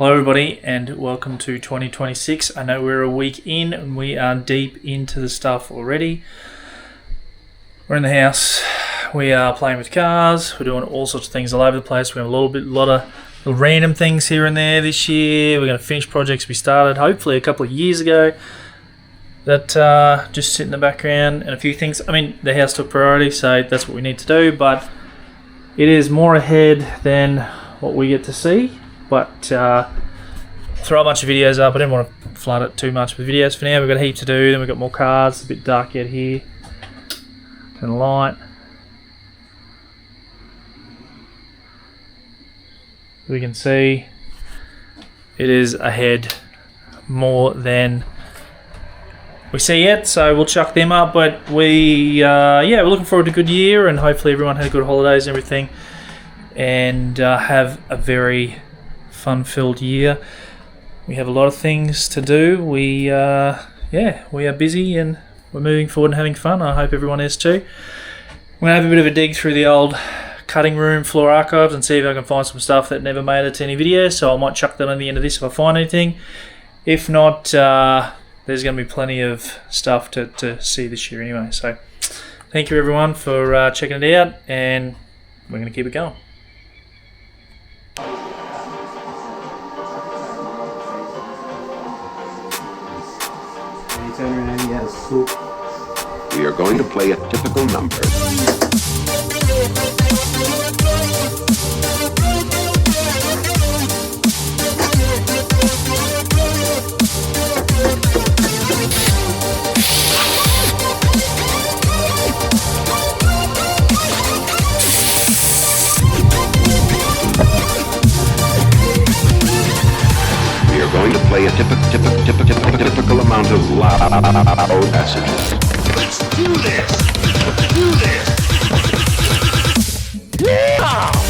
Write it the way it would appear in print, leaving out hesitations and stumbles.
Hello everybody and welcome to 2026. I know we're a week in and we are deep into the stuff already. We're in the house, we are playing with cars, we're doing all sorts of things all over the place. We have a lot of little random things here and there this year. We're going to finish projects we started hopefully a couple of years ago that just sit in the background, and a few things. I mean, the house took priority, so that's what we need to do, but it is more ahead than what we get to see. But throw a bunch of videos up. I didn't want to flood it too much with videos for now. We've got a heap to do. Then we've got more cars. It's a bit dark out here. Turn the light. We can see it is ahead more than we see yet. So we'll chuck them up. But we're looking forward to a good year, and hopefully everyone had good holidays and everything, and have a very fun-filled year. We have a lot of things to do. We are busy and we're moving forward and having fun. I hope everyone is too. I'm gonna have a bit of a dig through the old cutting room floor archives and see if I can find some stuff that never made it to any videos. So I might chuck that on the end of this if I find anything. If not, there's gonna be plenty of stuff to see this year anyway. So thank you everyone for checking it out, and we're gonna keep it going. We are going to play a typical number. We are going to play a typical amount of loud passages. Let's do this! Let's do this! Yeah!